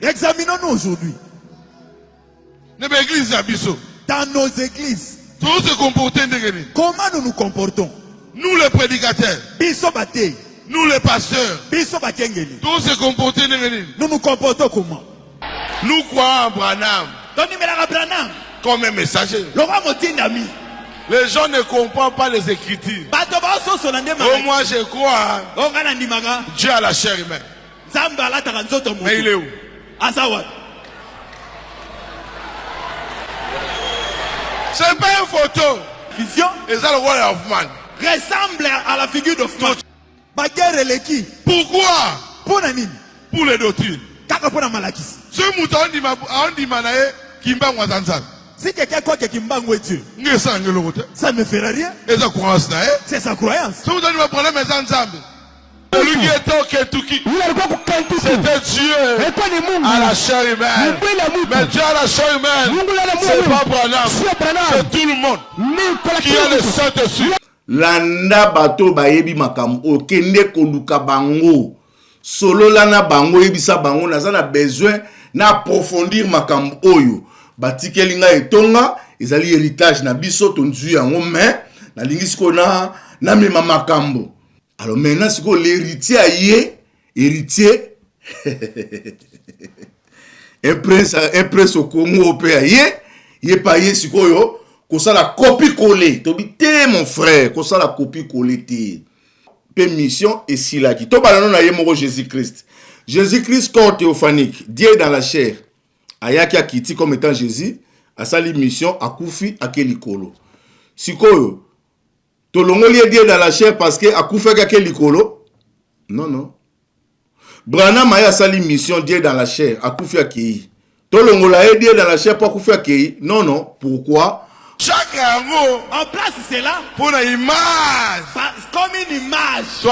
Examinons-nous aujourd'hui. Dans nos églises, comment nous nous comportons? Nous les prédicateurs, nous les pasteurs, tous se comporter. Nous nous comportons comment? Nous croyons en Branham comme un messager. Les gens ne comprennent pas les Écritures. Oh, moi je crois Dieu a la chair humaine. Mais il est où? C'est pas une photo. Vision. Et ça le roi of man. Ressemble à la figure de Fman. Pourquoi? Pour les doctrines. Ce mouton dit manae kimba mwazanzan. Si quelqu'un croit que Kimbango est Dieu, ça ne fera rien. C'est sa croyance. Celui qui était au Kentucky, c'était Dieu à la chair humaine. Mais Dieu à la chair humaine, c'est pas Branham, c'est tout le monde qui a le Saint-Esprit. Landa bato bayebi makam o kende koluka bango solo lana bango yebisa bango nazana besoin na approfondir makam oyo batikeli nga etonga ezali héritage na biso tonzu yango mais na lingisi kona na mema makambo. Alors maintenant siko l'héritier aye héritier un prince au Congo pe aye ye paye sikoyo ko ça la copie collée tobi te mon frère ko ça la copie collée te permission et si la qui to balano na ye moko Jésus-Christ corps théophanique Dieu dans la chair ayaki akiti comme étant Jésus a sa mission a koufi akelikolo sikoyo to longoli Dieu dans la chair parce que akufa akelikolo non Branham a sa mission Dieu dans la chair akufi akei to longola Dieu dans la chair pour akufi akei non pourquoi chaque mot en place cela pour une image comme une image. On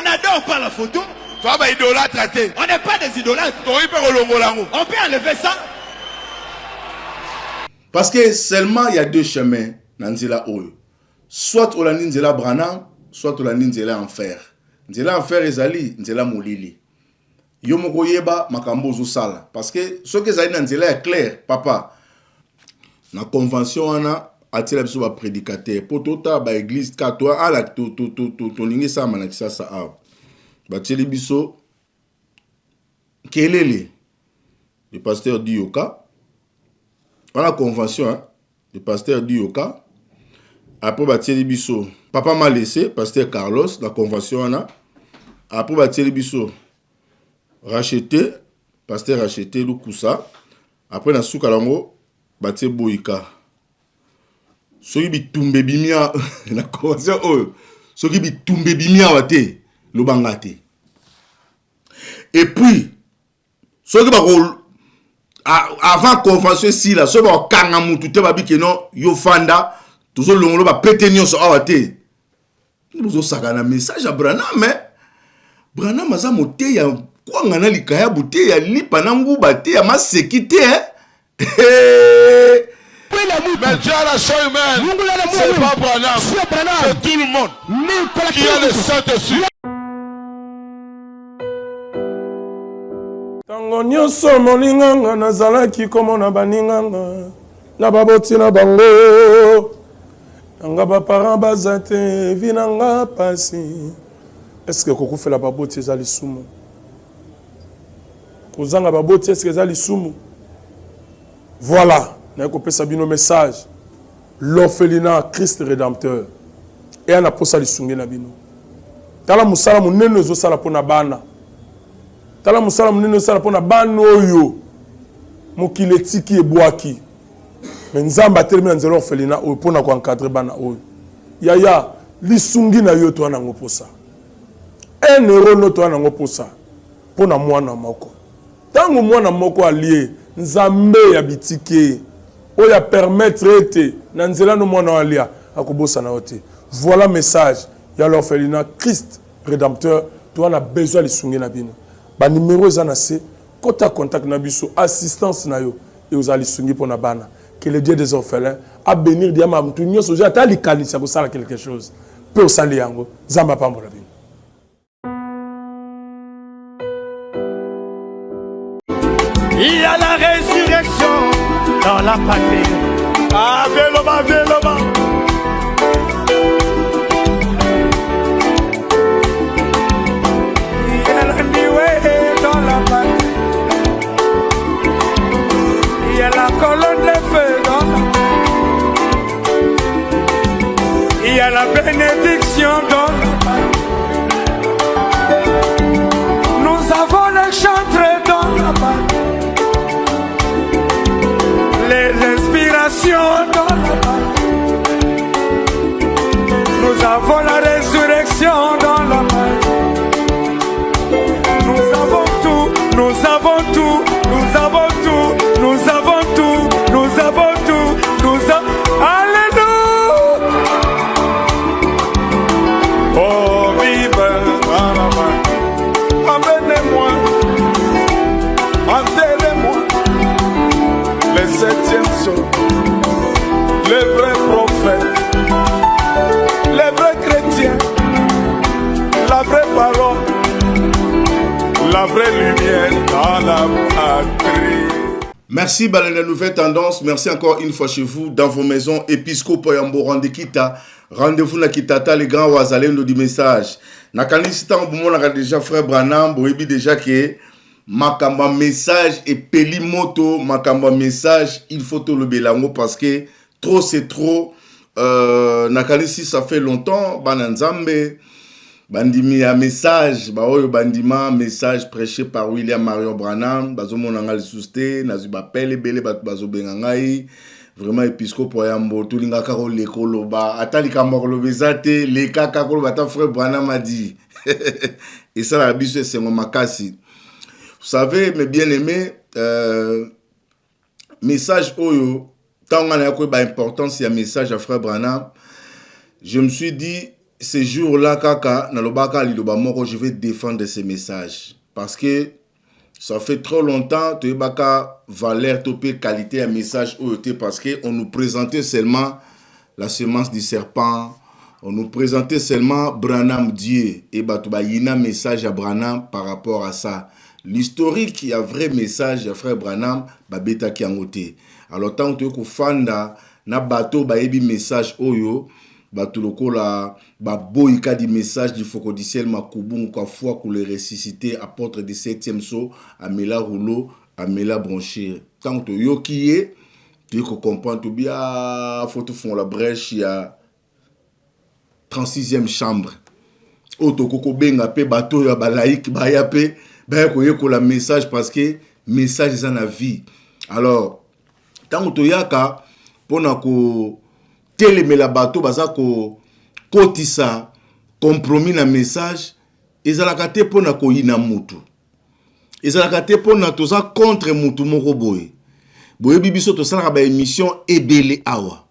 n'adore pas la photo. On n'est pas des idolâtres. On peut enlever ça. Parce que seulement il y a deux chemins dans Nzela Oyo. Soit on a Nzela Branham, soit on a Nzela enfer. Nzela enfer ezali Nzela molili. Yo moko yeba makambo zo sala parce que ce que ezali Nzela est clair papa. La convention ana atira biso ba prédicateur potota ba église katwa ala to lingi sa manakisa sa a ba teli biso kelele le pasteur dit yoka dans la convention hein, le pasteur dit yoka après ba teli biso papa m'a laissé pasteur Carlos la convention ana après ba teli biso racheté pasteur racheté lukusa après na suka lango Baté boika. Soki bitumbe bimia na convention oyo. Soki bitumbe bimia wate lobangate. Et puis soki bako avant convention si la soki bako kanga mutu te babi ke non yo fanda toujours longolo ba pété nyonso awate. Nous osaka na message à Branham mais Branham aza mote ya kwa ngana likaya bute ya lipa na nguba te ya masekite hein. Mais Dieu a la chair humaine, c'est pas Branham, c'est tout le monde qui a le Saint-Esprit. Tango nyonso molinganga nazalaki komona baninganga na baboti na bango nanga baparent baza te vinanga pasi. Est-ce que kokufela baboti ezali sumu? Kozanga baboti est-ce que ezali sumu? Voilà, nous avons un message. L'orphelinat Christ rédempteur. Et on a posé les sungé na bino. Tala musala munene zo sala pona bana. Tala musala munene sala pona bana oyo. Mokile tiki e boaki. Mais nzamba termine nzelo l'orphelinat oyo pona ko encadrer bana oyo. Yaya, li sungi na yo to na ngoposa. 1 euro no to na ngoposa. Pona mwana moko. Tango mwana moko allié Nzambe ya bitike oya permettre ete na nzela no mwana alia akobosa na ote. Voilà message ya l'orphelinat Christ rédempteur to on a besoin de sungi na bino. Ba numéro za na se kota contact na biso assistance na yo et aux ali sungi pona bana que le Dieu des orphelins a bénir diama mtu nyoso ja tali kanisa ko sala quelque chose pe osali yango zamba pambola bino. Il y a la résurrection dans la patrie. Ah, Véloba, Véloba. Il y a la nuée dans la patrie. Il y a la colonne de feu dans la patrie. Il y a la bénédiction dans la patrie. Nous avons le chantre dans la patrie. Les inspirations dans la patrie. Nous avons la résurrection dans la patrie. Nous avons tout, nous avons tout, nous avons tout, nous avons tout, nous avons tout, nous avons... Alléluia! Oh, vive dans la patrie. Amenez-moi, enterrez-moi. Le 7e saut, le vrai prophète, le vrai chrétien, la vraie parole, la vraie lumière dans la patrie. Merci Balena Nouvelle Tendance, merci encore une fois chez vous, dans vos maisons, Episcopo Yambo Randekita, rendez-vous na Kitata, les grands Wazalendo du message. Nakanista, on a déjà frère Branham, boébi déjà que Makamba message et pelimoto, Makamba message, il faut tout le bélango parce que trop c'est trop. Nakanisi, ça fait longtemps, Bananzambe, Bandimi a message, Baoyo Bandima, message prêché par William Marion Branham, Bazo Monangal Souste, Nazuba Pele Bele, Bazo Bengangai, vraiment Episcopo Yambo, Tulinga Karo Lekoloba, Atali Kamoro Bezate, Leka Kakolo Bata frère Branham a dit. Et ça, la bise, c'est mon makasi. Vous savez, mes bien-aimés, message Oyo, tant qu'on a eu l'importance, il y a un message à frère Branham. Je me suis dit, ces jours-là, Kaka, je vais défendre ces messages. Parce que ça fait trop longtemps, tu as valeur, topé, qualité, un message Oyo, parce qu'on nous présentait seulement la semence du serpent. On nous présentait seulement Branham Dieu. Et il y a un message à Branham par rapport à ça. L'historique, il y a un vrai message à frère Branham, Babeta qui a noté. Alors, tant que fanda, na bateau, baebi message oyo, batuloko la, boyka di message du focodiciel makubung, kwa foi qu'on les ressuscité, apôtre du 7e saut, Amela Rouleau, Amela Bronchir. Tant que yo qui est, tu comprends tout bien, faut tout fond la brèche, il y a 36e chambre. Otokoko benga pe bateau ya balaïk, bayape, ben ko la message parce que message est en la vie. Alors tant que yaka pona ko teleme la bateau baza ko kotisa compromis na message ezalaka te pona ko ina mutu. Ezalaka te pona toza contre mutu moko boye. Boye bibiso to sala ba émission ebele awa.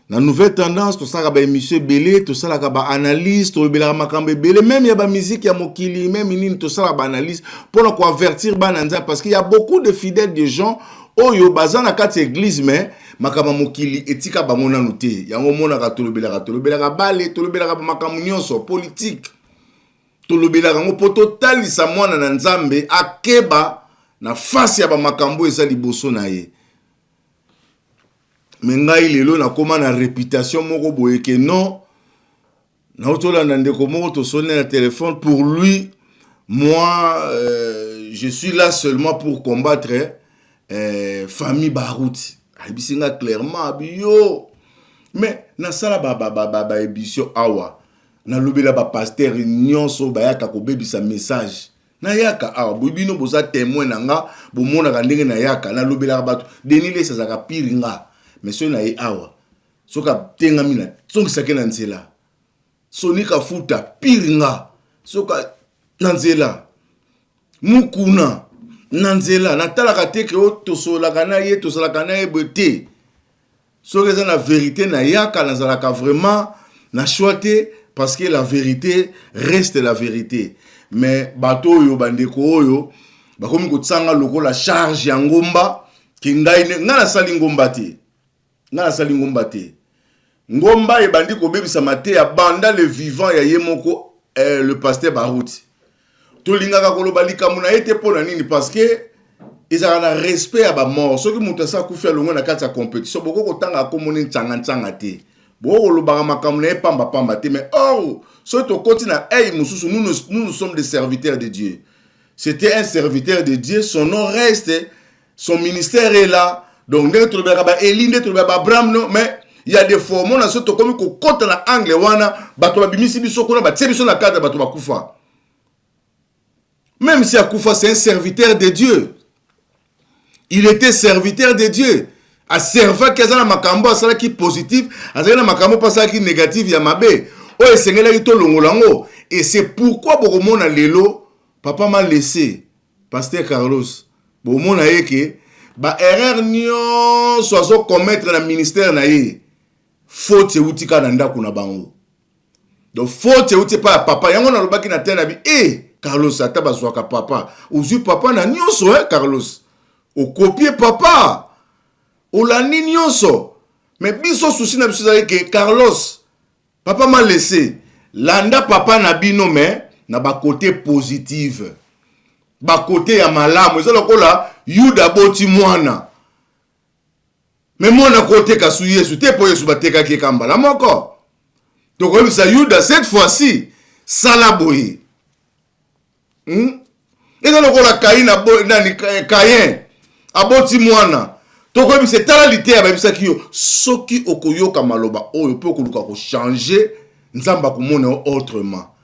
La nouvelle tendance, tout ça, émission belé, tout ça, analyse, tout ça, belé, même il y a la musique, il y a mokili, même il tout ça, analyse, pour nous avertir, parce qu'il y a beaucoup de fidèles de gens, oh yo, bazan na kat église, mais makama mokili, etika ba mona noté, il y a un moment à tout le belé, balé, tout le belé, makamunion, politique, tout le belé, pour total, il sa moana na nzambe, akeba, na face ya ba makambo, et ça, liboso na ye. Mais il est là, comment la réputation moko boye que non, na otola nande komo to sonner le téléphone pour lui, moi je suis là seulement pour combattre famille Barouti. Abisinga clairement bio. Mais na sala ba émission awa. Na lobela ba pasteur nyonso ba yaka ko bebisa message. Na yaka awa bobino boza témoin nanga bo mona ka ndenge na yaka na lobela bato denile ça ka piringa. Mais ce n'est pas awa. Ce n'est pas tengamina. Ce n'est pas nzela. Ce n'est pas futa piringa. Ce n'est pas nzela. Mukuna nzela. Natala kate ke o tosola kanaye tosola kanaye bete. Ce n'est pas la vérité na yaka nazalaka vraiment na choite parce que la vérité reste la vérité. Mais bato yo bandeko yo bakomi ko tsanga loko la charge ya ngomba kingai ngana sali ngomba te. Na sali ngomba te. Ngomba e bandi ko bebisa mate ya banda le vivant ya yemoko le pasteur Barouti. To lingaka ko loba likamuna ete pona nini parce que ils ont un respect à ba mort. Ceux qui montent ça kufia longo na kati ya compétition, boko kotanga komoni ntanga te. Boko lobara makamune pamba te, mais oh, ceux to kotina mususu, nous sommes des serviteurs de Dieu. C'était un serviteur de Dieu, son nom reste, son ministère est là. Donc ne trouver ba Eli, ne trouver ba Abraham non, mais il y a des formats na soto comme ko kota na angle wana, bato ba bimisi biso kona ba tsebiso na kata bato ba kufa. Même si Akoufa c'est un serviteur de Dieu. Il était serviteur de Dieu. A serva kezana makambo asala ki positif, asala makambo pasala ki négatif ya mabe. O esengela ki to longolango. Et c'est pourquoi bokomona lelo papa m'a laissé pasteur Carlos. Bomona yeke ba erreur nyo soazo commettre na ministère na ye. Faute utika na ndako na bango. Donc faute uti pa papa yango na lobaki na tena bi Carlos ata bazwaka papa. Ozu papa na nyonso Carlos. O copier papa. O la ni nyonso. Mais biso souci na biso que Carlos papa m'a laissé. Landa papa na bino mais na ba côté positif. Ba côté ya malamu. Ezalo kola Yuda boti mwana. Mais mwana côté kasu Yesu te po Yesu bateka ki kamba la moko. Donc on ça Yuda cette fois-ci salaboyi. Ezalo kola Caïn nani Caïn aboti mwana. Donc c'est talalité ya babisa kiyo soki okoyoka maloba oyo pe okoluka ko changer nzamba komona autrement.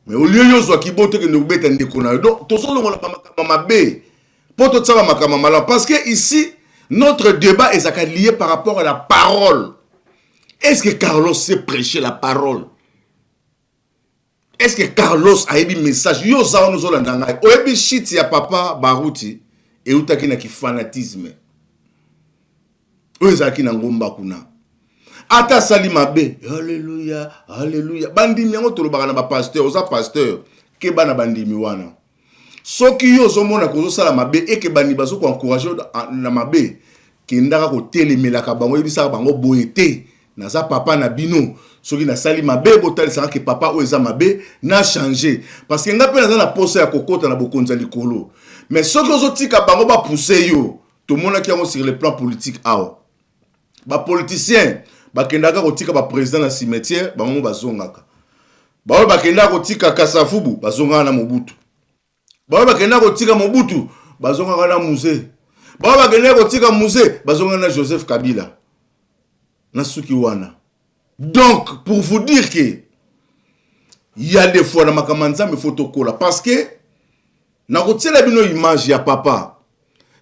Mais au lieu yo zwa kiboto ke ndobeta ndeko na donc to solo ngona makama mabe poto tsaba makama mala parce que ici notre débat est lié par rapport à la parole. Est-ce que Carlos sait prêcher la parole? Est-ce que Carlos a eu un message? Yo za nous olandanga. Oyebi shit ya papa Baruti et utaki na ki fanatisme. Oyezaki na ngomba kuna. Ata sali mabe. Alléluia, alléluia. Bandimi yango tolobaka na ba pasteur, oza pasteur ke bana bandimi wana. Soki yo zomona ko sala mabe et ke bani bazo ko encourager na mabe ke ndaka ko telemelaka bango yebisa bango boyete na za papa na bino. Soki na sali mabe botali sanga ke papa oza mabe na changer parce que ngape na za na posa ya kokota na bokonza likolo. Mais soki ozotika bango ba pousser yo, to mona ki yango sur le plan politique awa. Ba politicien bakendaka kotika ba président na cimetière bango bazongaka. Ba bakendaka kotika Kasafubu bazongaka na Mobutu. Ba bakendaka kotika Mobutu bazongaka na musée. Ba bakendaka kotika musée bazongaka na Joseph Kabila. Na suki wana. Donc pour vous dire que il y a des fois na makamanza me photokola parce que na kotsela bino image ya papa.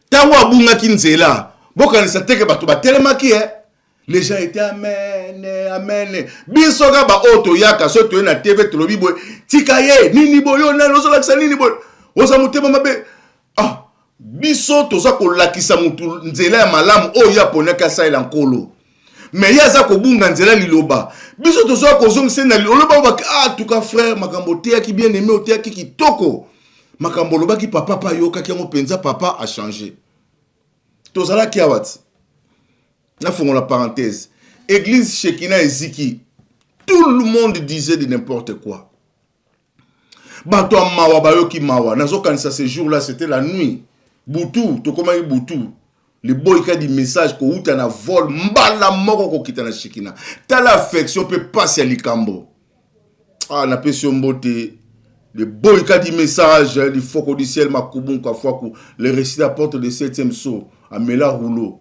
Tango abunga kinzela bokanisa teke bato batelemaki les gens étaient amen amen bisoka ba auto yaka soto na TV tolobi boy tikaye nini boyo na lozola kisa nini boy oza mutema mabe biso toza ko lakisa mutu nzela ya malamu o ya ponaka saila nkolo mais yaza ko bunga nzela liloba biso toza ko zongisa na liloba ba tuka frère makambo te ki bien aimé o te ki kitoko makambo loba ki papa yoka ki ngo penza papa a changé. Tozala ki awati. Na font la parenthèse. Église Shekina et Ziki. Tout le monde disait de n'importe quoi. Bato mawa bayo ki mawa. Nazo kanisa ce jour-là, c'était la nuit. Boutou, to koma Boutou. Le boy qui a dit message ko uta na vol mbala moko ko kita na Shekina. Telle affection peut passer à Likambo. Na pesio mbote. Le boy qui a dit message, il faut qu'on dise ciel ma koubon kwa fois que le récit apporte le 7e saut à Mela Rouleau.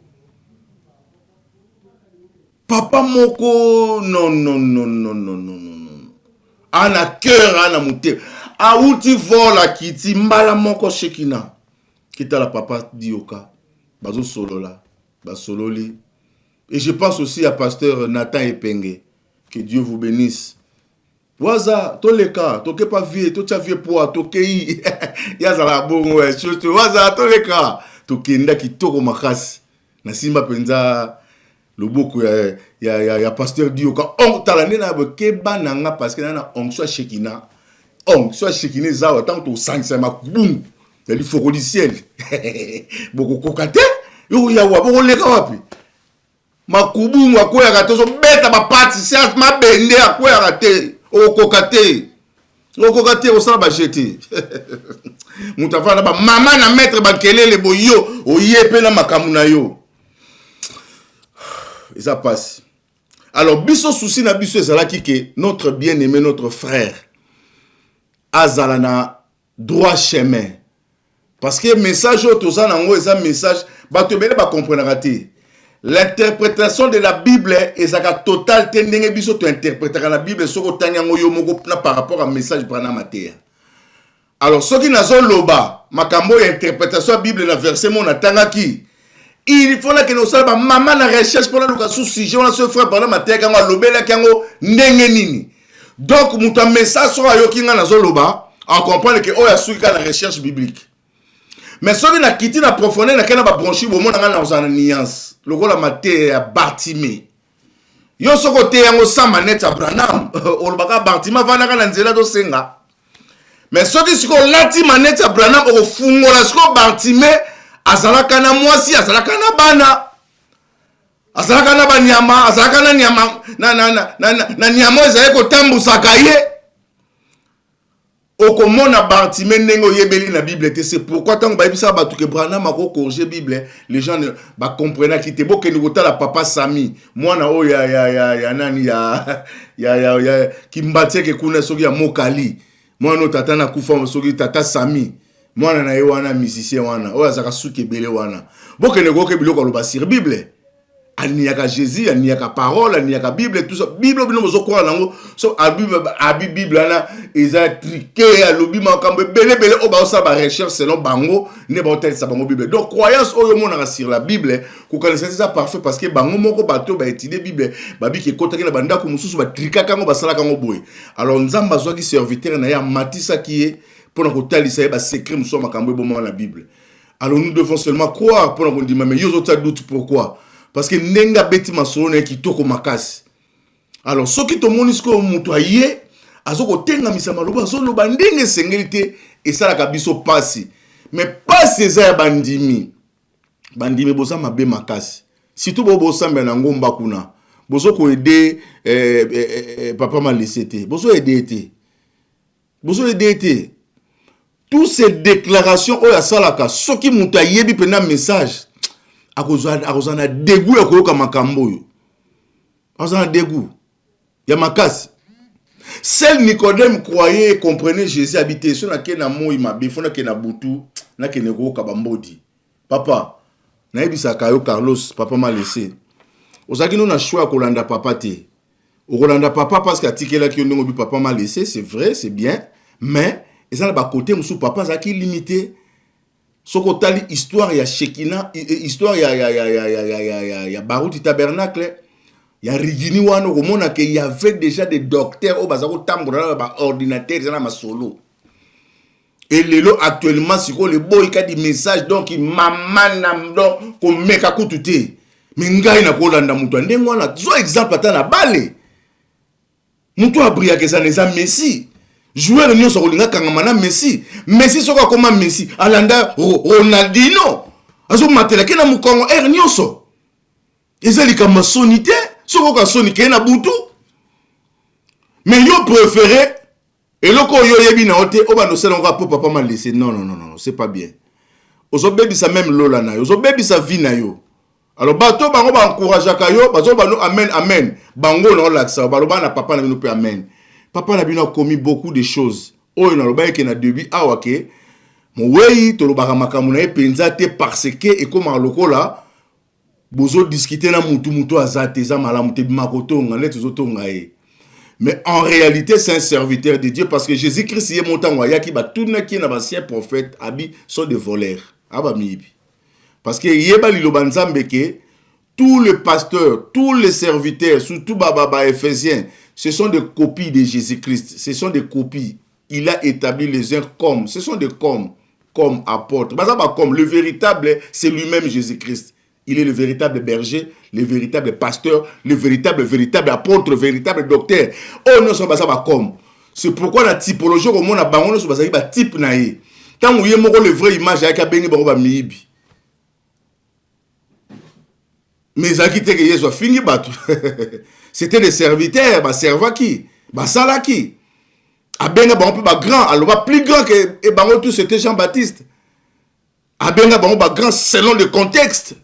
Papa moko non. Ana cœur ana mouté. A outi vola kiti mbala moko Shekina. Kita la papa Dioka. Bazo solo là, ba sololi. Et je pense aussi à pasteur Nathan Epenge. Que Dieu vous bénisse. Waza, toleka, toke pas vie, to tia vie poa, toke yi. Yaza la bongo, surtout. Waza, toleka, toke nda ki toko makasi. Na simba penza, loboko ya pasteur Dioka. On talane na keba nanga parce que na on soit Shekina. On soit Shekina zawa, tant to sangsa ma boum. Il faut qu'on dise ciel. Boko kokate, yo yawa, boko leka wapi. Makubu wakoya katozo beta ba pati, sias ma bende akoya kate. O kokate okoka te osala bajete mutu afana ba mama na maître bakelele boyo oye pe na makambo na yo ça passe. Alors biso souci na biso ezalaki ke notre bien-aimé, notre frère azala na droit chemin, parce que message otoza nango eza message bato bele ba comprendre te. L'interprétation de la Bible ezaka total te ndenge biso to interpréter la Bible soko tanya ngo yo moko par rapport à message brana matéa. Alors soki nazo loba makambo ya interprétation ya Bible na verset mon atanga ki il faut que nous sachions maman la recherche pour le sous sujet on a se frère pendant matéa kango lobela kango ndenge nini. Donc muta message so ayoki nga nazo loba en comprendre que oya suki ka la recherche biblique. Mais soki na kiti na profondeur na kana ba branchi bo mona nga na uzana nuance lokola maté ya Bartimée yo soko te yango sa manette ya Branham olobaka Bartimée vana kana nzela do senga. Mais soki siko lati manette ya Branham o fungola siko Bartimée azalaka na mwasi azalaka na bana azalaka na banyama azalaka na nyama na nyama ezali kotambusaka ye okomona Bartimée ndenge oyebeli na Bible te. C'est pourquoi tant ba bisa ba que Branham ako corriger Bible les gens ba comprendre ki te boke ni kotala papa Sami mwana o ya nani ya kimbatie ke kuna soki ya Mokali mwana tata na kufa soki tata Sami mwana na ye wana musicien wana o azaka suki bele wana boke ne goke biloko lo ba sur Bible aniaka Jésus aniaka parole aniaka Bible tout ça Bible bino bozo croire nango so abi Bible ana eza triqué alobi makambe bele o ba osa ba recherche selon bango ne ba hotel sa bango Bible. Donc croyance oyo mona sur la Bible ko connaître ça parfait parce que bango moko bato ba étudier Bible ba bi ke kotaki na banda ko mususu ba trika kango ba sala kango boy. Alors nzamba zo ki serviteur na ya matisa qui est pour ko talisa ba secret muso makambe bo na Bible. Alors nous devons seulement croire pour qu'on dit mais yo zo doute pourquoi. Parce que nenga beti masolo ki toko makasi. Alors soki to monisko mutu aye azoko tenga misama loba azolo bandenge sengelite esala biso pasi. Mais pas ces bandimi. Bandimi bosa mabe makasi. Surtout bo bosa mbena ngomba kuna. Boso ko aider papa m'a laissé te. Boso aider te. Boso aider te. Toutes ces déclarations oya salaka soki mutu ayebi pena message akozana dégoût ya koyoka makambo yo akozana dégoût ya makasi. Seul Nicodème croyait et comprenait Jésus habité sur na kena moi mabe fona kena butu na kena koyoka bambodi papa na yebisaka yo Carlos papa m'a laissé ozaki no na choix kolanda papa te okolanda papa parce que atikela ki ndongo bi papa m'a laissé c'est vrai c'est bien mais ezana ba côté musu papa zaki limité. Soko tali histoire ya Shekina, histoire ya Baruti Tabernacle, ya Rigini wano komona ke y avait déjà des docteurs au bazako tambora ba ordinateur zana masolo. Et lelo actuellement siko le boy ka di message donc maman namdo ko meka kutute. Mingai na kolanda mutu ndengo na zo exemple atana bale. Mutu abria ke ça neza Messi. Joueur nyonso kolinga kangama Messi. Messi soka koma Messi. Alanda Ronaldinho. Azo matela ke na mukongo nyonso. Ezali kama sonité. Soko ka sonike na butu. Mais yo préféré. Et loko yo yebi na ote. Oba no sela ngo papa m'a laissé. Non, c'est pas bien. Ozo bebi sa même lola na yo. Ozo bebi sa vie na yo. Alors bato bango ba encourage akayo. Bazo ba no amen. Bango no laksa. Baloba na papa na bino pe amen. Papa n'a bien commis beaucoup de choses. Oh, il n'a pas été na début. Ah, ok. Mon oui, tu l'as makamuna e penzate parce que et comme en lokola, bozo discuter na mutu azate za malamu te makoto ngane tuzoto ngaye. Mais en réalité, c'est un serviteur de Dieu parce que Jésus-Christ est montant wayaki ba tout na ki na ancien prophète abi sont des voleurs. Aba mibi. Parce que yeba liloba nzambe ke tous les pasteurs, tous les serviteurs, surtout baba Éphésiens, ce sont des copies de Jésus-Christ. Ce sont des copies. Il a établi les uns comme. Ce sont des comme apôtres. Comme le véritable, c'est lui-même Jésus-Christ. Il est le véritable berger, le véritable pasteur, le véritable apôtre, le véritable docteur. Oh non, ça va comme. C'est pourquoi la typologie, au monde, on a type naïe. Tant que vous avez le vrai image, il y a béni pour miibi. Mais ça qui était que Jésus a fini battu. C'était des serviteurs, bah serva qui, bah sala qui. Abenga bango ba grand, alors plus grand que et bango tout c'était Jean-Baptiste. Abenga bango ba grand selon le contexte.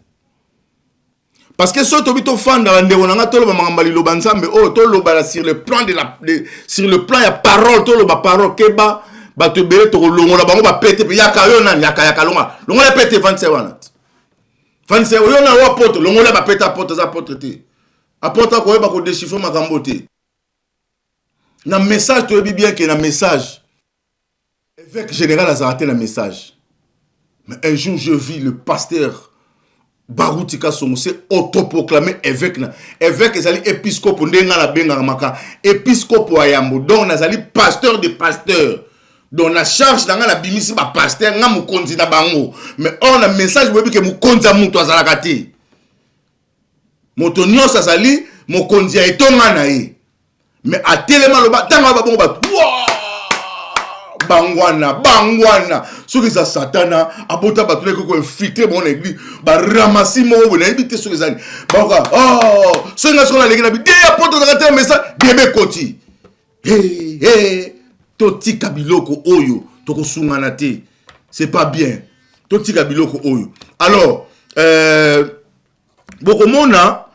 Parce que si tu es fan de la ndéonanga tolo ba mangambali lo banzambe oh tolo ba sur le plan de la sur le plan ya parole tolo ba parole keba ba te bele to longola bango ba pété ya kayo na yaka longa longola pété 27 wana 27 yo na wa porte longola ba pété porte za porte te apporte ko ba ko déchiffrer makambo te na message to yebi bien que na message évêque général a arrêté le message mais un jour je vis le pasteur Baroutika Songo c'est autoproclamé évêque na évêque ezali épiscope ndenga la benga maka épiscope ayambo donc nazali pasteur de pasteur donc na charge dans la bimisi ba pasteur nga mukonzi na bango mais on a message webi ke mukonzi a mutu azalaka te moto nyonso azali mokonzi ya etonga na ye mais atelema loba tanga ba bongo ba bangwana soki za satana abota batule ko infiltrer mon église ba ramasser mo bona ebité soki zani baka oh soki na sola leki na bi de apôtre za ka message debe koti toti kabiloko oyo toko sungana te c'est pas bien toti kabiloko oyo alors boko mona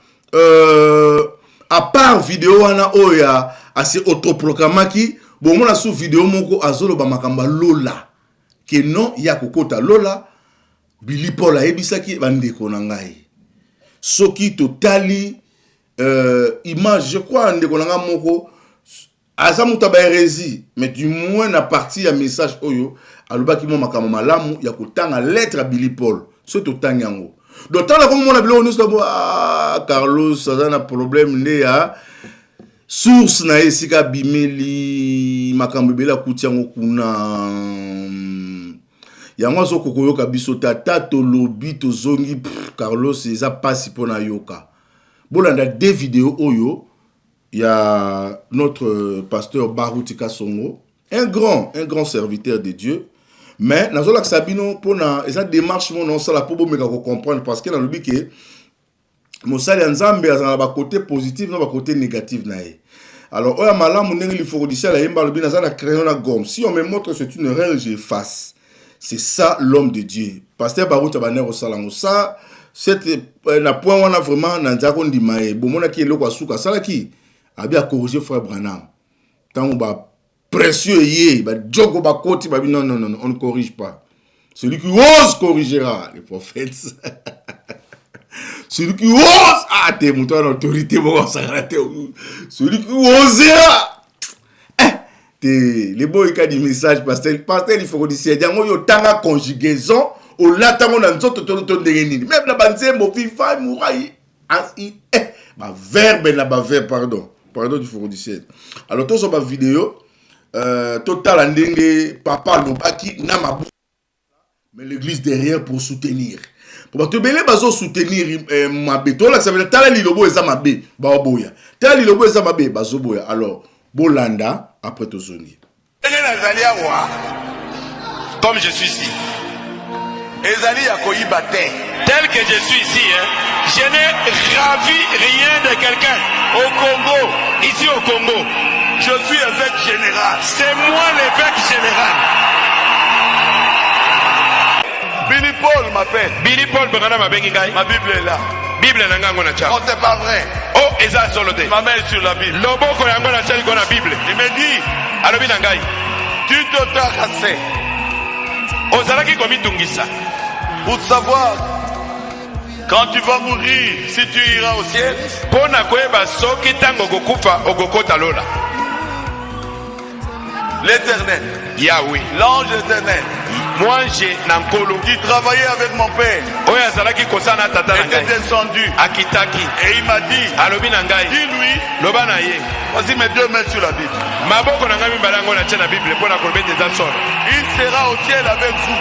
à part vidéo wana oya assez autoproclamaki bon mona sous vidéo moko azolo ba makamba lola que non ya kokota lola Billy Paul ayebisaki bandeko na ngai soki totali image je crois ndeko na nga moko azamuta ba hérésie mais du moins na partie ya message oyo alobaki mo makamba malamu ya kotanga lettre à Billy Paul so totangi yango donc tant la comme mona bilo nyuso Carlos ça na problème nde ya source na esika bimeli makambo bela kutiango kuna yango zo kokoyoka biso tata to lobi to zongi Carlos eza pasi pona yoka bolanda deux vidéos oyo ya notre pasteur Baroutika Songo un grand serviteur de Dieu mais nazola sabino pona eza démarche mon non ça la pobo meka ko comprendre parce que na lobi ke Mosali Nzambe a un côté positif, non un côté négatif. Alors, oya malamu ndenge li fokodisia la yemba lobi na crayon na gomme. Si on me montre c'est une erreur, j'efface. C'est ça l'homme de Dieu. Pasteur Barouta Banero Salango. Ça, c'est un point où on a vraiment nanzako ndimae. Bomona ki eloko asuka. Ça là qui a bien corrigé frère Branham. Tant ba précieux yé, ba jogo ba koti ba non, on ne corrige pas. Celui qui ose corrigera les prophètes. Celui qui ose, t'es monté en autorité, celui qui osera, les boys qui ont du message, pasteur, il faut que tu dises, il y a une conjugaison, au latin, on a une sorte de même la bande, mon fils, mouraille, verbe, pardon, il faut que tu dises. Alors, tout ça, ma vidéo, total, andenge, papa, lobaki, namabou, mais l'église derrière pour soutenir. Pour te belé bazo soutenir ma béton là ça veut dire tala lilobo eza mabe ba boya tala lilobo eza mabe bazo boya alors bolanda après to zoni comme je suis ici ezali ya koyiba te tel que je suis ici je n'ai ravi rien de quelqu'un au Congo ici au Congo je suis évêque général c'est moi l'évêque général. Billy Paul m'appelle. Billy Paul, ma Bible est là. Bible n'a pas de chance. Oh, c'est pas vrai. Oh, exact, solo de. Ma main est sur la Bible. Lobo, quand il y a la Bible. Il me dit, alors, tu te rassé. Ozalaki komi tungisa. Pour savoir, quand tu vas mourir, si tu iras au ciel. Pona koeba soki tango gokufa ogokota lola. L'Éternel. Yahweh. L'ange éternel. Moi, j'ai Nankolo qui travaillait avec mon père. Était descendu à Kitaki. Et il m'a dit, dis-lui, vas-y, mets 2 mains sur la Bible. Il sera au ciel avec vous.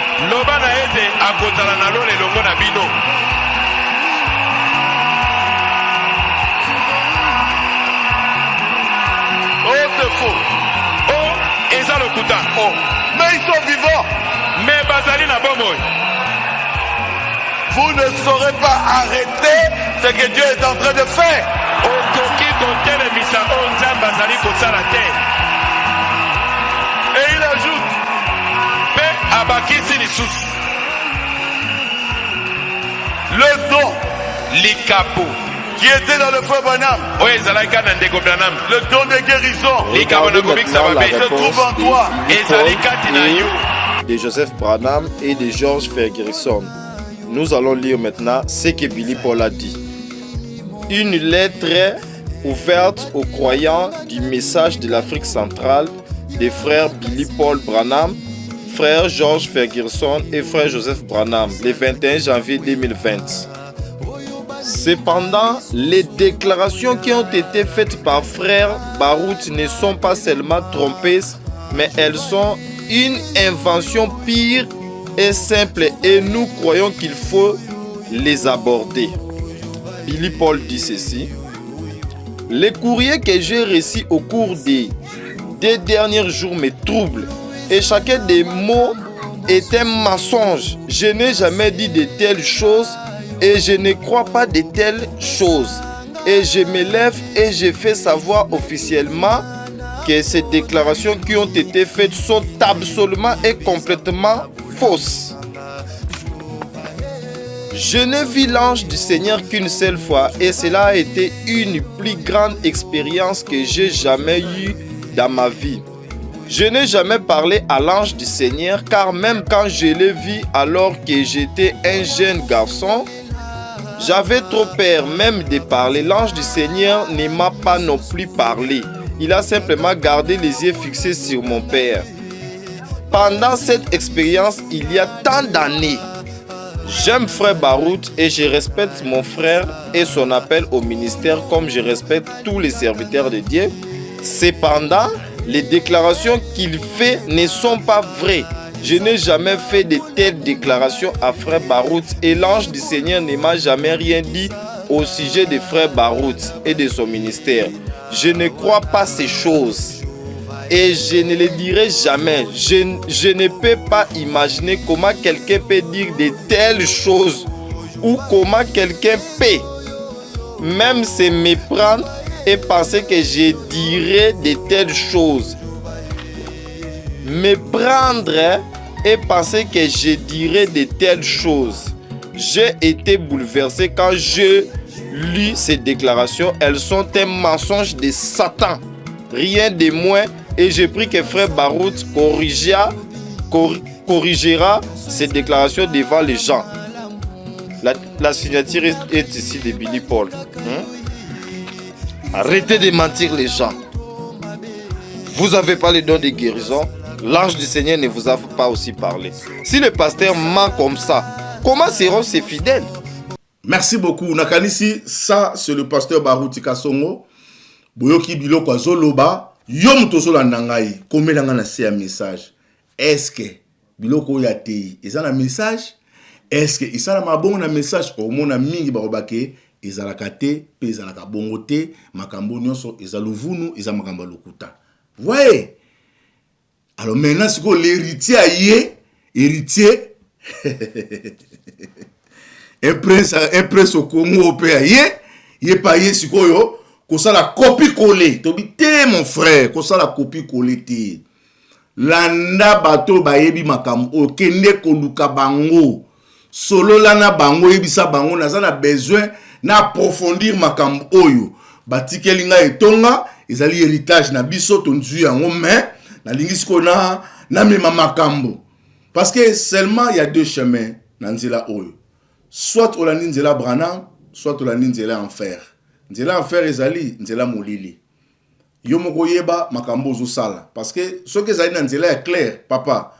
Oh, c'est faux. Oh, et ça le coup oh. Mais ils sont vivants. Mais Bazali n'a pas mort. Vous ne saurez pas arrêter ce que Dieu est en train de faire. abakisi lisusu. Le don likapo qui était dans le frère Branham, le don de guérison, Regardez maintenant la se trouve en réponse toi. de Joseph Branham et de George Ferguson. Nous allons lire maintenant ce que Billy Paul a dit. Une lettre ouverte aux croyants du message de l'Afrique centrale des frères Billy Paul Branham, frère George Ferguson et frère Joseph Branham, le 21 janvier 2020. Cependant, les déclarations qui ont été faites par frère Baruth ne sont pas seulement trompeuses, mais elles sont une invention pire et simple et nous croyons qu'il faut les aborder. Billy Paul dit ceci. Les courriers que j'ai reçus au cours des 2 derniers jours me troublent et chacun des mots est un mensonge. Je n'ai jamais dit de telles choses et je ne crois pas de telles choses. Et je me lève et je fais savoir officiellement que ces déclarations qui ont été faites sont absolument et complètement fausses. Je n'ai vu l'ange du Seigneur qu'une seule fois et cela a été une plus grande expérience que j'ai jamais eue dans ma vie. Je n'ai jamais parlé à l'ange du Seigneur car même quand je l'ai vu alors que j'étais un jeune garçon, j'avais trop peur même de parler. L'ange du Seigneur ne m'a pas non plus parlé. Il a simplement gardé les yeux fixés sur mon père. Pendant cette expérience, il y a tant d'années, j'aime frère Baruth et je respecte mon frère et son appel au ministère comme je respecte tous les serviteurs de Dieu. Cependant, les déclarations qu'il fait ne sont pas vraies. Je n'ai jamais fait de telles déclarations à frère Baruth et l'ange du Seigneur ne m'a jamais rien dit au sujet de frère Baruth et de son ministère. Je ne crois pas ces choses et je ne les dirai jamais. Je ne peux pas imaginer comment quelqu'un peut dire de telles choses ou comment quelqu'un peut même se méprendre et penser que je dirais de telles choses. Me prendre et penser que je dirais de telles choses. J'ai été bouleversé quand je lis ces déclarations. Elles sont un mensonge de Satan, rien de moins. Et je prie que frère Baruth corrigera ces déclarations devant les gens. La signature est ici de Billy Paul. Arrêtez de mentir les gens. Vous n'avez pas le don de guérison. L'ange du Seigneur ne vous a pas aussi parlé. Si le pasteur ment comme ça, comment seront ses fidèles? Merci beaucoup. Nakanisi, ça c'est le pasteur Baruth Kasongo. Boyoki biloko azoloba, yom tozola nangai, komelanga na se message. Est-ce que biloko ya tei, ezana message? Est-ce que isala mabongo na message au mona mingi barobake? Ezalaka te, pe ezalaka bongo te, makambo nyonso ezaluvunu, ezamakambo lokuta. Voyez? Alors maintenant, c'est que l'héritier héritier, un prince au Congo au pays, il est payé sur quoi? Qu'on ça la copie collée. Tobi te mon frère, qu'on ça la copie collée te. Landa bato bayebi makambo, kende koluka bango. Solo lana bango ebisa bango, na besoin na approfondir makambo oyo. Batikelinga etonga, ezali héritage na biso tonzu yango mais na lingisiko na mema makambo. Parce que seulement il y a 2 chemins na nzela oyo. Soit olandi nzela Branham, soit olandi nzela enfer. Nzela enfer ezali nzela molili. Yo moko yeba makambo zo sala parce que ce que ezali na nzela est clair, papa.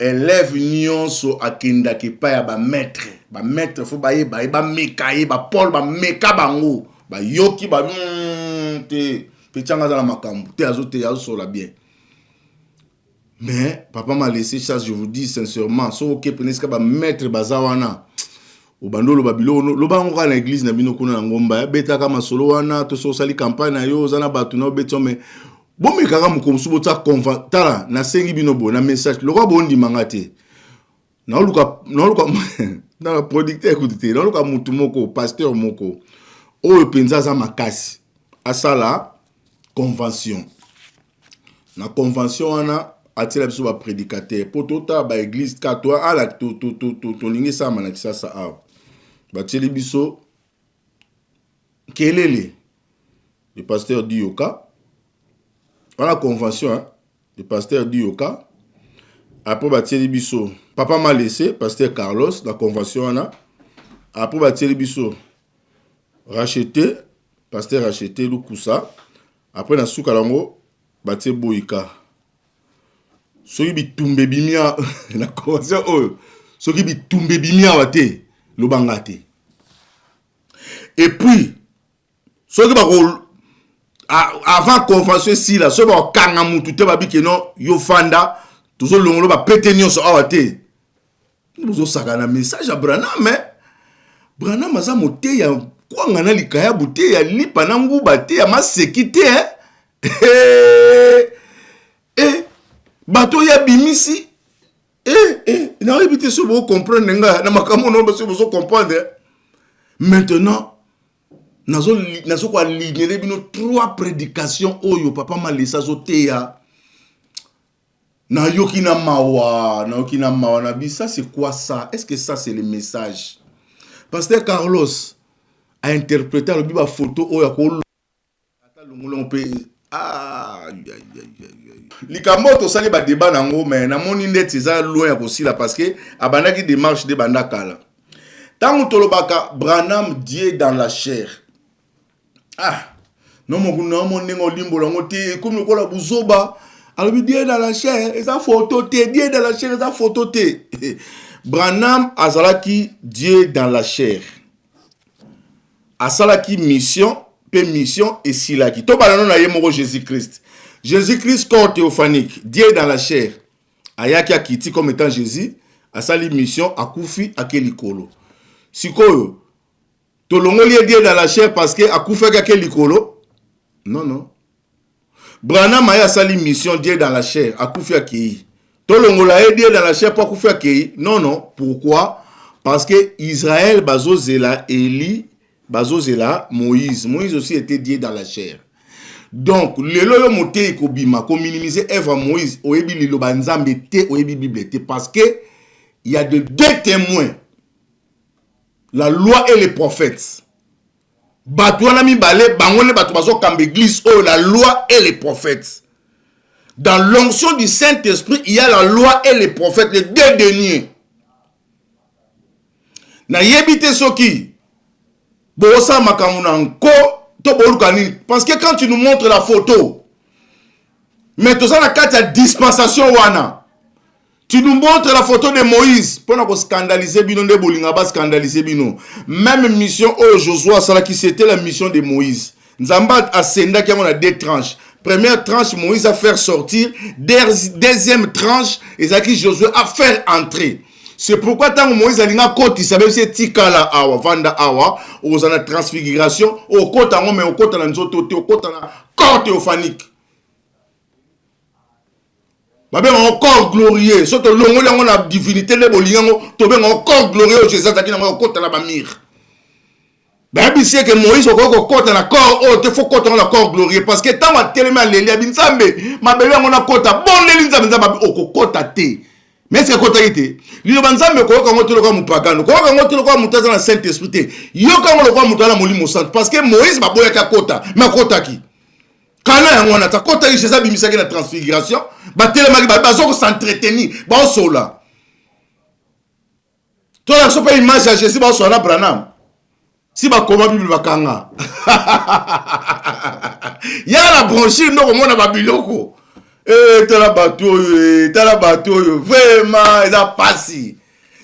Élève nyonso akenda ki pa ya ba maître faut ba yeba ba mekaye ba Paul ba meka bango ba yoki ba te petanga za la makambo te azo sola bien. Mais papa m'a laissé ça, je vous dis sincèrement, so ok peneska ba maître bazawana o bandolo babilo lo bango na église na bino kuna ngomba beta kama solo wana to so sali campagne na yo zana batu na beto mais bomi kaka mukomsu bota conventala na sengi bino bo na message lo ko bondi mangate na luka na producteur écoutez na luka mutu moko pasteur moko o penza za makasi asala convention na convention wana atela biso ba prédicateur po tota ba église ka toi ala to lingi sa manakisa sa a bateli biso kelele le pasteur Dioka à la convention hein, le pasteur Dioka après bateli biso papa m'a laissé pasteur Carlos la convention ana après bateli biso racheté pasteur racheté Lukusa après na suka lango batie Boyika soki bitumbe bimia na convention oyo soki bitumbe bimia wate lobanga te et puis soki bako avant convention si la soki bako kanga mutu te babi ke non yo fanda tozo longolo ba pété nyonso awa te bozo saka na message à Branham mais Branham aza mote ya kwanga na likaya bute ya lipa na nguba te ya masekite bato ya bimisi na répété sur vous comprendre nga na makambo no ba vous comprendre maintenant nazo ko aligner bino 3 prédications oyo papa malisa zoteya na yoki na mawa na bi ça c'est quoi ça est-ce que ça c'est le message pasteur Carlos a interprété le biba photo oyo ko ata longolon pe Likamoto sali ba débat nango mais na moni net eza loin ya kosila parce que abandaki démarche de bandakala. Tango tolobaka Branham Dieu dans la chair. Non mon nengo limbo lango te comme ko la buzoba alors Dieu dans la chair eza photo te Dieu dans la chair eza photo te. Branham azalaki Dieu dans la chair. Asalaki mission et silaki. To balano na yemoko Jésus-Christ. Jésus-Christ corps théophanique, Dieu dans la chair. Ayaki akiti comme étant Jésus, asali mission akufi akelikolo. Sikoyo, tolongoli Dieu dans la chair parce que akufi akelikolo. Non. Branham aya asali mission Dieu dans la chair, akufi akei. Tolongola Dieu dans la chair pour akufi akei. Non. Pourquoi? Parce que Israël bazozela Eli, bazozela Moïse. Moïse aussi était Dieu dans la chair. Donc, le loyo moté ko bima, ko minimiser Eva Moïse, oyebi lilo banzambe te, oyebi Bible te, parce que il y a deux témoins. La loi et les prophètes. Batouana mi balé, bangone batou baso kambe église, oh la loi et les prophètes. Dans l'onction du Saint-Esprit, il y a la loi et les prophètes, les deux derniers. Na yebite soki, bosa makamuna nko, parce que quand tu nous montres la photo, mais tout ça la carte à dispensation wana, tu nous montres la photo de Moïse pour nous scandaliser bino de bolinga ba scandaliser bino. Même mission au Josué ça qui c'était la mission de Moïse. Nzamba ascenda qui a 2 tranches. Première tranche Moïse a faire sortir, deuxième tranche et ça qui Josué a faire entrer. C'est pourquoi tant que Moïse a dit que ça veut dire tikala awa vanda awa aux ana transfiguration au côté en mais au côté en nzoto au côté en corps théophanique. Babé encore glorieux surtout longo longo la divinité le bolingo to ben encore glorieux Jésus qui na au côté la bamir. Babi c'est que Moïse au côté na corps oh te faut côté na corps glorieux parce que tant va tellement lelia binzambe mabele on a côté bon le nzambe au côté té. Mais est-ce que kota ite lilo banzambe ko ka ngotelo kwa mupagano ko ka ngotelo kwa mutaza na Saint Esprit yo ka ngolo kwa mutala molimo sant parce que Moïse baboya ka kota ma kota ki kana yango na ta kota ki Jésus bimisaki na transfiguration batele maki bazo ko s'entretenir ba sola to la sopa image ya Jésus ba sola Branham si ba koma Bible bakanga ya la branchir ndoko mona ba biloko tala bateau vraiment eza pasi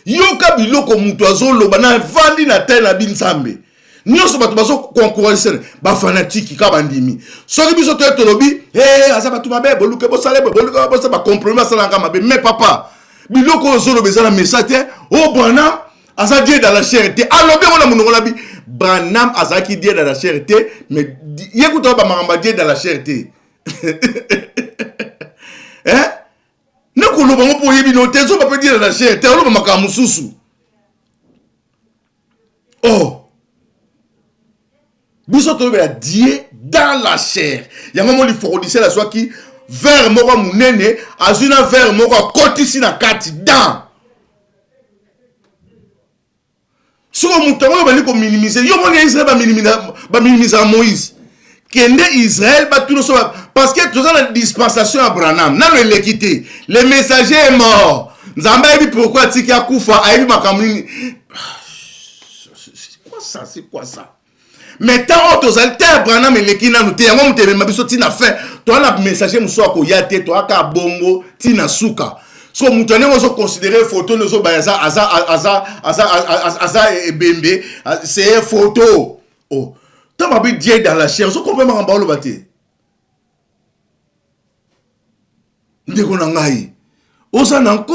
yoka biloko mutu azoloba na vandi na tele na binzambe nyonso bato bazo concurrencer ba fanatique ka bandimi soki biso to tolobi aza bato mabe boluke bosale boluke ba compromis salanga mabe mais papa biloko ozoloba eza na message oh Branham aza Dieu dans la chair te alobe ona munongo labi Branham aza ki Dieu dans la chair te mais yekuta ba maramba Dieu dans la chair te ne koloba mo po yebi no tezo ba peut dire la chair te oloba makamu susu oh biso to be Dieu dans la chair yango mo li fokodise la soit qui verre moko munene azuna verre moko kotisi na kati dan soko mutango bali ko minimiser yo moni Israël ba minimiser Moïse kende Israël ba tout so parce que tout ça la dispensation à Branham na le l'équité le messager est mort nzamba ebi pourquoi tiki akufa aibi makamuni c'est quoi ça mais tant autres alter Branham elekina nous te yango mutebe mabiso tina fin to na messager muso ko yate to aka bongo tina suka so mutane ozo considérer photo nozo ba asa ebembe c'est photo oh tant babi Dieu dans la chair so comprendre en ba lo baté ndeko na ngai oza nanko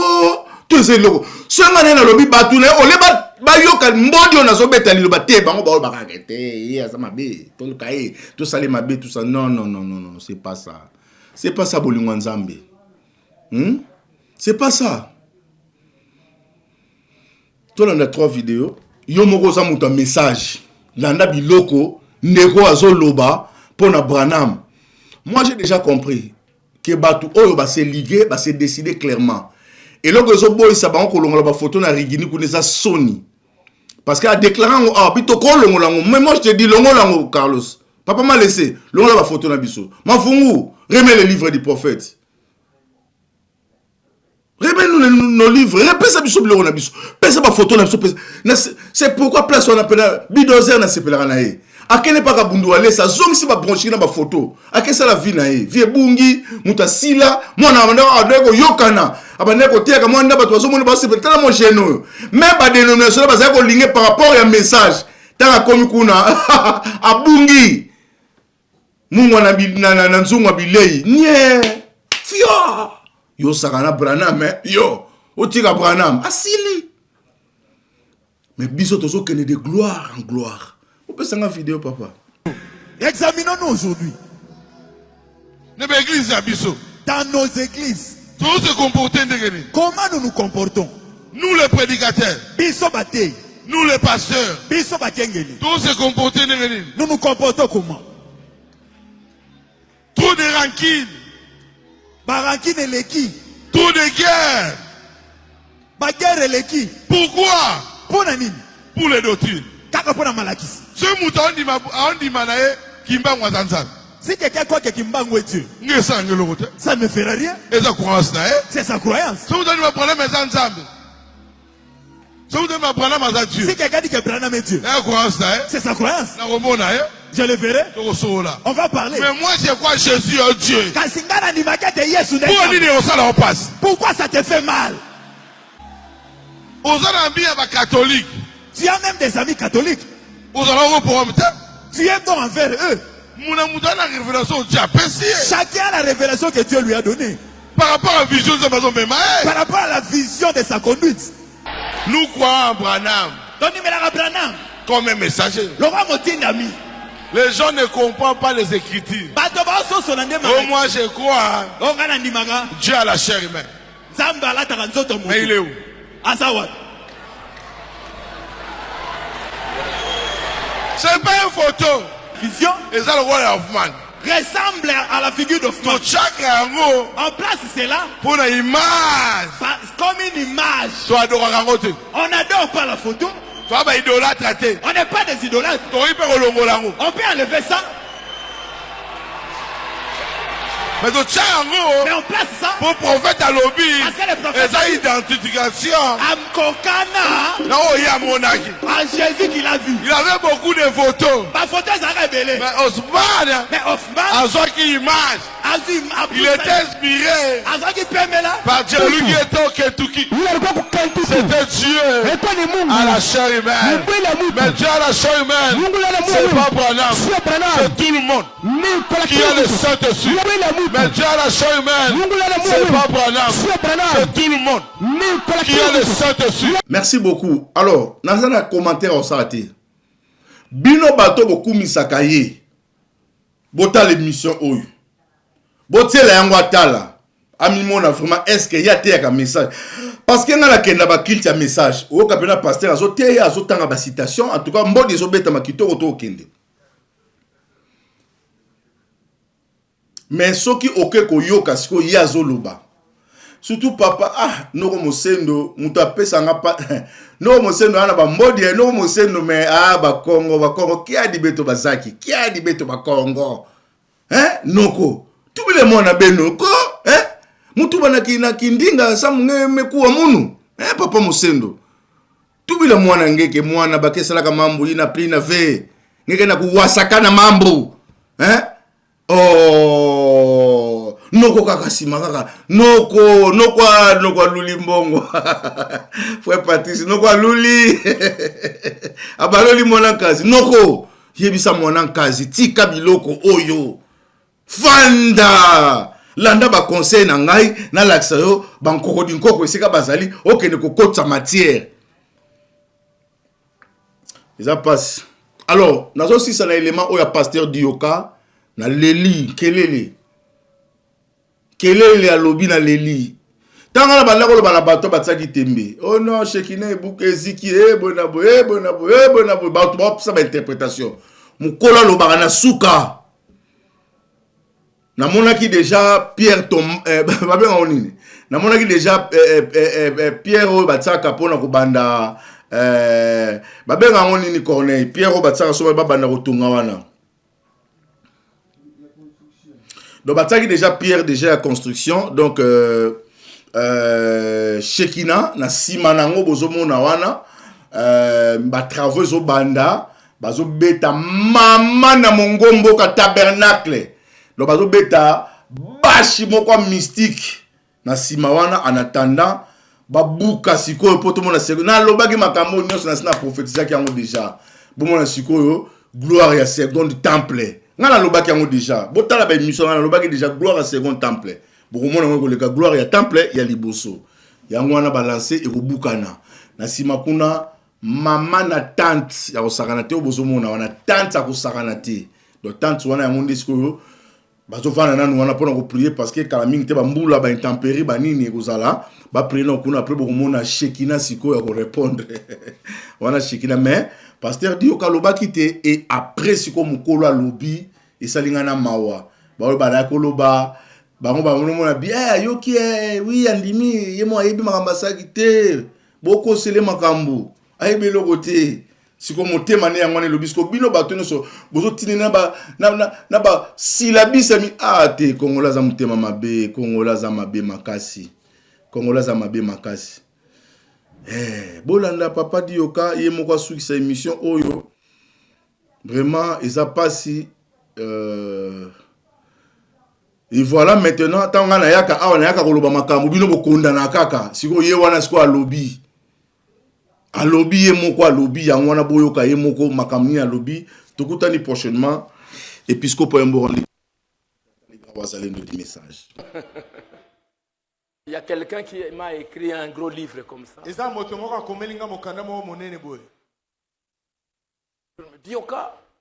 to se loko so ngane na lobi batu na oleba bayoka mbodi on azo beta liloba te bango ba bakakete ya ça mabe to le kai to sale mabe tout ça non c'est pas ça bolingo nzambe c'est pas ça to landa 3 vidéos yo moko za muta message landa biloko ndeko azo loba pona Branham moi j'ai déjà compris que batu oyo ba se liguer ba se décider clairement et loko zo boy sa bango kolongola ba photo na rigini kuneza Sony parce que a déclaré bito ko longolango mais moi je te dis longolango Carlos papa m'a laissé longola ba photo na biso mafungu remets le livre du prophète remets nos livres repesa biso biloko na biso pesa ba photo na biso c'est pourquoi place on appelle bidozer na sepelaka na ye akene pa ka bundu wale sa zongi si ba brancher na ba photo akesa la vie na ye vie bungi mutasila mwana abanda adeko yokana abanda ko teka mwana ba tozo mona ba sepela tala mo geno même ba dénomination ba za ko linguer par rapport ya message tanga komi kuna abungi mungu na nzungu bilei nye fio yo sakana Branham yo otika Branham asili mais biso tozo kene de gloire en gloire. On peut s'en vidéo, papa. Examinons-nous aujourd'hui. Dans nos églises. Comment nous nous comportons? Nous les prédicateurs. Nous les pasteurs. Tous se comporter. Nous nous comportons comment? Trop de rancune. Rancune et l'équipe. Trop de guerre. Guerre et l'équipe. Pourquoi? Pour les doctrines. Si quelqu'un croit que Kimbangu est Dieu, ça ne ferait rien. C'est sa croyance. Si quelqu'un dit que Branham est Dieu, c'est sa croyance. Je le verrai. On va parler. Mais moi je crois Jésus est Dieu. Pourquoi ça te fait mal? Catholique. Tu as même des amis catholiques. Tu es bon envers eux. Chacun a la révélation que Dieu lui a donnée. Par rapport à la vision de Par rapport à la vision de sa conduite. Nous croyons en Branham comme un messager. Les gens ne comprennent pas les Écritures. Moi je crois Dieu a la chair humaine. Mais il est où? C'est pas une photo. Vision. Et ça le roi Hoffman. Ressemble à la figure d'Hoffman. En place c'est là. Pour une image. Comme une image. On n'adore pas la photo. On n'est pas des idolâtres. On peut enlever ça. Mais on place ça pour prophète à lobby et ça identification en Jésus qu'il a vu. Il avait beaucoup de photos. Ma photo est révélée. Mais Osman qui image, il était inspiré par Dieu. Lui qui était au Kentucky, c'était Dieu à la chair humaine. Mais Dieu à la chair humaine, c'est pas Branham, c'est tout le monde qui a le Saint-Esprit. Mais Dieu a la chair humaine, c'est pas Branham, c'est tout le monde qui a le Saint-Esprit. Merci beaucoup. Alors, dans un commentaire au sarté, Bino bato beaucoup misakaye, bota l'émission oyu, bote la yangwa tala, amimona vraiment est-ce qu'il y a un message? Parce que dans la kenda ba kilte ya message, o kapena pasteur azote azotanga ba citation, en tout cas mbodi ezobeta makito oto okende. mais soki oke koyoka siko yazo loba. Surtout papa, noko mosendo, mutape sanga pa, noko mosendo ana ba modi, noko mosendo me ba Congo, qui a dit beto bazaki, qui a dit beto ba Congo, noko, tout le monde a benoko, mutu bana na kindinga sa mekuwa munu, papa mosendo, tout le monde ngeke mwana bakesala ka mambo ina plina ve, ngeke na kuwasaka na mambo, oh, noko kakasima kaka, noko luli mbongo, fwe Patrice, noko luli, abaloli mwana kazi, noko, yebisa mwana kazi, tika biloko oyo, fanda, landa ba conseil na ngai, na laksa yo, bankoko dinkoko esika bazali, okene kokotsa matière. Ça passe. Alors, nazo si ça na élément oya pasteur Dioka, na leli, kelele a lobi na leli. Tanga na banda ko ba na bato batsaki tembe. Oh non, Shekina ebuke eziki bonabo, bato ba sa ba interprétation. Mukola lo ba na suka. Na monaki déjà Pierre Tom ba ben onini. Na monaki déjà Pierre o batsaka pona ko banda ba ben onini Corneille. Pierre o batsaka so ba banda ko tunga wana. Donc, bataki déjà Pierre déjà la construction. Donc, Shekina, na simanango bozo mona wana, travaux zo banda, bazo beta mama na mongombo ka tabernacle. Donc, bazo beta bashi moko mystique na simawana en attendant babuka sikoyo poto mona seko. Na lobaki makambo nyonso na sina prophétiser ki yango déjà. Bo mona sikoyo gloire ya second temple. Ngana lobaki yango déjà botala ba émission ngana lobaki déjà gloire à second temple bokomona ngo koleka gloire ya temple ya liboso yango wana balancer e kobukana na sima kuna mama na tante ya kosakana te obozomona wana tante ya kosakana te donc tante wana yango ndisiko bazofana nanu wana pona ko prier parce que kala mingi te ba mbula ba intempérie ba nini ekozala ba prier na kuna après bokomona Shekina siko ya ko répondre wana Shekina mais pasteur Dioka lobaki te et après siko mukolo lobi et salingana mawa ba ba koloba bango ba mona bien yoki oui andimi yemo ayebi makamba saki te boko sele makambo ayebi lokote siko motema ne yangwane lobi siko bino bato nyonso bozo tinina ba na ba silabisa mi te kongola za motema mabe kongola za mabe makasi kongola za mabe makasi. Bolanda papa Dioka yemo kwa suki sa émission oyo vraiment eza pasi et voilà maintenant tanga na yaka awa na yaka koloba makambo bino bokonda na kaka siko ye wana siko alobi yemo kwa alobi yango wana boyoka yemo ko makamni alobi tokutani prochainement épiscope Yambo va aller nous dire message. Il y a quelqu'un qui m'a écrit un gros livre comme ça.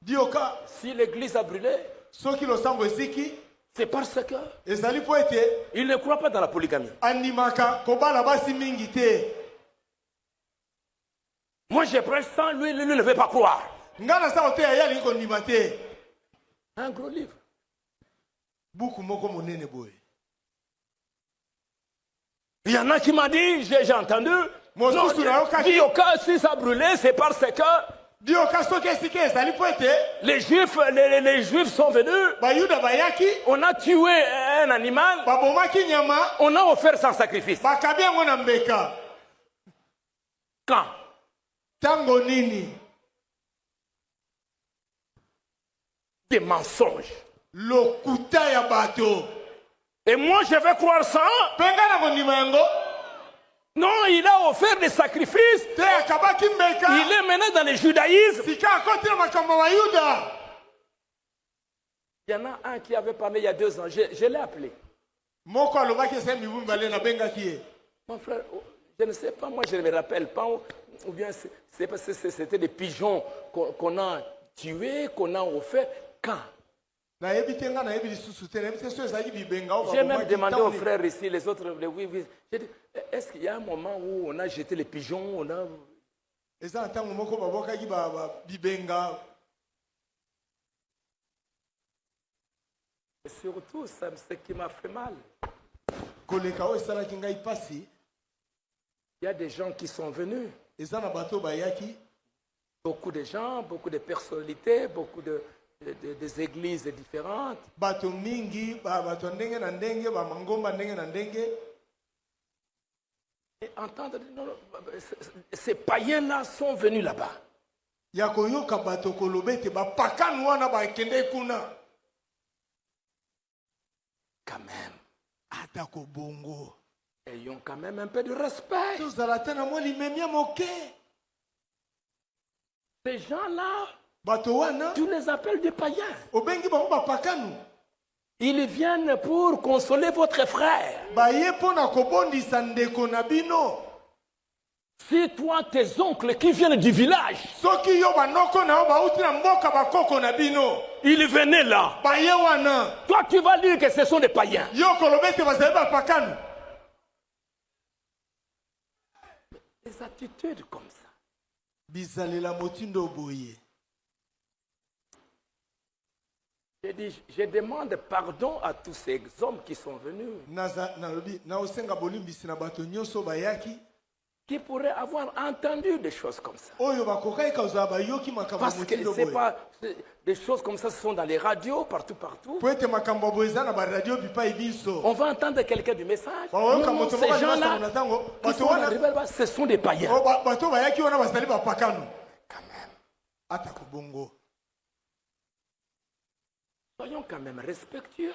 Dioka, si l'église a brûlé, c'est parce que il ne croit pas dans la polygamie. Moi j'ai prêché ça, lui ne veut pas croire. Un gros livre. Il y en a qui m'a dit, j'ai entendu, Dioka, si ça brûlait, c'est parce que les Juifs sont venus, on a tué un animal, on a offert sans sacrifice. Quand? Des mensonges. Et moi je vais croire ça. Non, il a offert des sacrifices. Il est maintenant dans le judaïsme. Il y en a un qui avait parlé il y a 2 ans. Je l'ai appelé. Mon frère, je ne sais pas, moi je ne me rappelle pas. Ou bien c'est parce que c'était des pigeons qu'on a tués, qu'on a offert. Quand? J'ai même demandé aux frères ici, les autres, oui. J'ai dit, est-ce qu'il y a un moment où on a jeté les pigeons, on a... Et surtout, c'est ce qui m'a fait mal. Il y a des gens qui sont venus. Beaucoup de gens, beaucoup de personnalités, beaucoup des églises différentes. Et entendre, ces païens-là sont venus là-bas. Quand même. Ayons quand même un peu de respect. Ces gens-là, tu les appelles des païens. Ils viennent pour consoler votre frère. Si toi, tes oncles qui viennent du village, ils venaient là, toi tu vas dire que ce sont des païens. Des attitudes comme ça. Je demande pardon à tous ces hommes qui sont venus, qui pourraient avoir entendu des choses comme ça. Parce que c'est pas des choses comme ça, ce sont dans les radios, partout. On va entendre quelqu'un du message. Non, ces gens-là, qui sont arrivés là-bas, ce sont des païens. Quand même. Soyons quand même respectueux.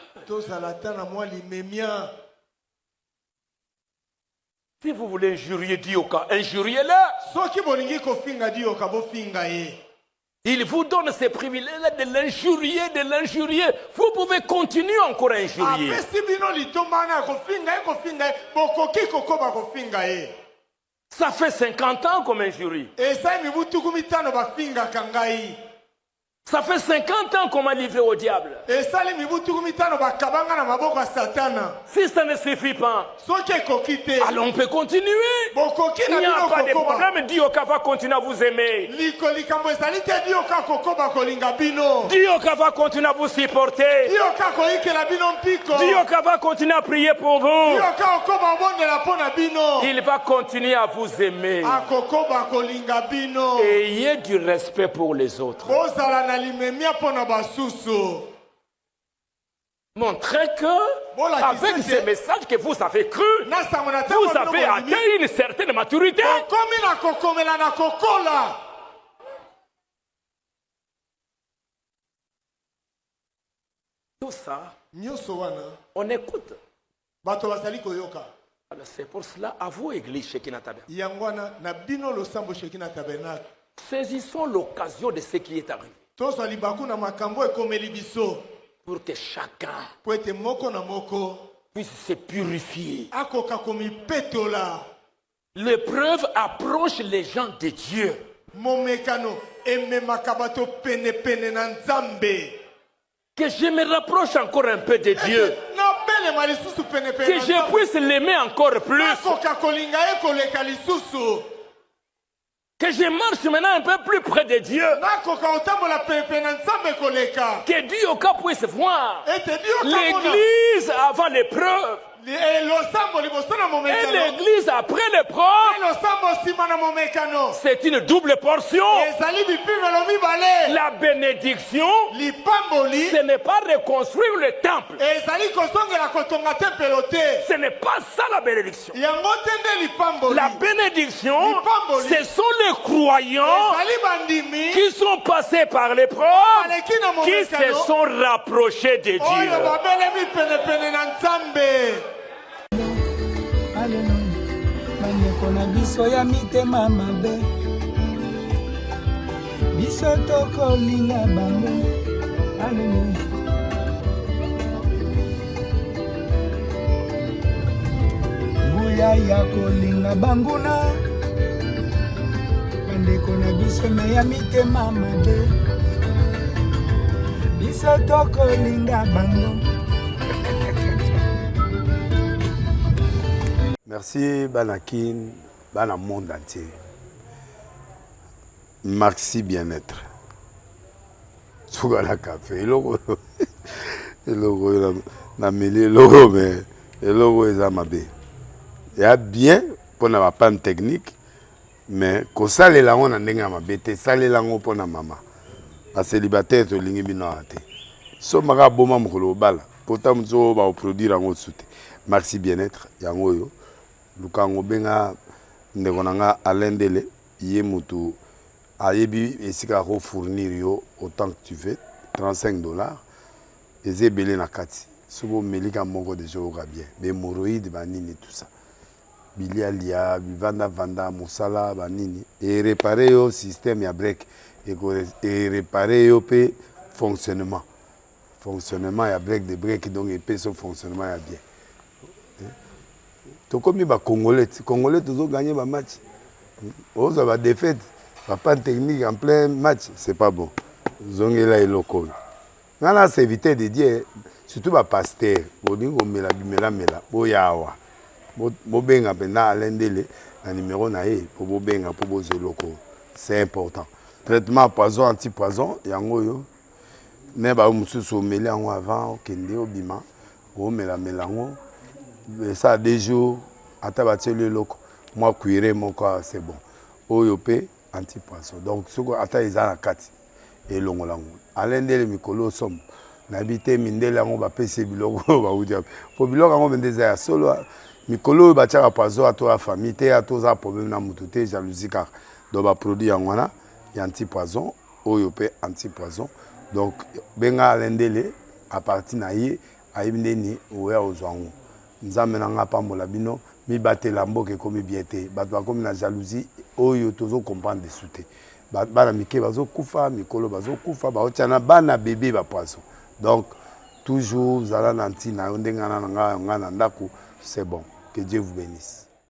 Si vous voulez injurier Dioka, injuriez-le. Il vous donne ces privilèges de l'injurier. Vous pouvez continuer encore à injurier. Ça fait 50 ans qu'on m'injurie. Ça fait 50 ans qu'on m'a livré au diable. Si ça ne suffit pas, alors on peut continuer. Il n'y a pas de problème. Dioka va continuer à vous aimer. Dioka va continuer à vous supporter. Dioka va continuer à prier pour vous. Il va continuer à vous aimer. Ayez du respect pour les autres. Montrez que, avec ces messages que vous avez cru, vous avez atteint une certaine maturité. Tout ça, on écoute. Alors c'est pour cela, à vous, Église Shekinah Tabernacle, saisissons l'occasion de ce qui est arrivé. Pour que chacun puisse se purifier. L'épreuve approche les gens de Dieu. Que je me rapproche encore un peu de Dieu. Que je puisse l'aimer encore plus. Que je marche maintenant un peu plus près de Dieu. Que Dieu puisse voir l'église avant l'épreuve. Et l'église après l'épreuve. C'est une double portion. La bénédiction, ce n'est pas reconstruire le temple. Ce n'est pas ça la bénédiction. La bénédiction, ce sont les croyants qui sont passés par l'épreuve, qui se sont rapprochés de Dieu. Bandeko na biso ya mitema mabe biso tokolinga bango. Alleluya. Nguya ya kolinga banguna bandeko na biso me ya mitema mabe biso tokolinga bango. Merci Banakin, Bana monde entier. Merci bien-être. Sougala café. eloko na meli eloko mais eloko eza mabe ya bien mpona bapane technique mais kosalela yango na ndenge ya mabe te salela yango mpona mama basélibataire tolingi bino awa te so maka boma mokolo obala pota motu oyo baoproduire yango su te merci bien-être yango oyo luka yango benga ndeko na nga Alain Dele ye motu ayebi esika akofournir yo autant que tu veux $35 eza ebele na kati soki omelika moko deja oyoka bien bemoroïde banini tout ça bilialia bivandavanda mosala banini erepare yo système ya break erepare yo mpe fonctionnement ya break de break donc epesi so fonctionnement ya bien tokomi bacongolais tozoganye bamatch ozwa badéfaite bapane technique en plein match c'est pas bon zongela eloko oyo nga na serviteur de Dieu surtout bapaster bolingi komela bimelamela boya awa bobenga mpenza Alain Dele na numéro na ye mpo bobenga mpo bozwa eloko c'est important traitement poison antipoison yango oyo me bao mosusu omeli yango avant okende obima omelamela yango ça 2 jours ata batieli eloko mwa cuire moko c'est bon oyo mpe antipoison donc soko ata eza na kati elongola yango Alain Dele mikolo somme nayebi te mindele yango bapesi biloko baudia po biloko yango mende eza ya solo mikolo oyo batiaka poison ato ya famille te atoza problème na motu te jalousie kaka donc baproduit yango wana ya antipoison oyo mpe antipoison donc benga Alain Dele à partir na ye ayebi ndeni oya ozwa yango nzambe na nga pambola bino mibatela mboka ekomi bien te bato bakomi na jalousie oyo tozokomprendre desu te bana mike bazokufa mikolo bazokufa baotia na bana bebe bapoison donc toujours zala na ntina yo ndenge nga na ndako c'est bon que Dieu vous bénisse.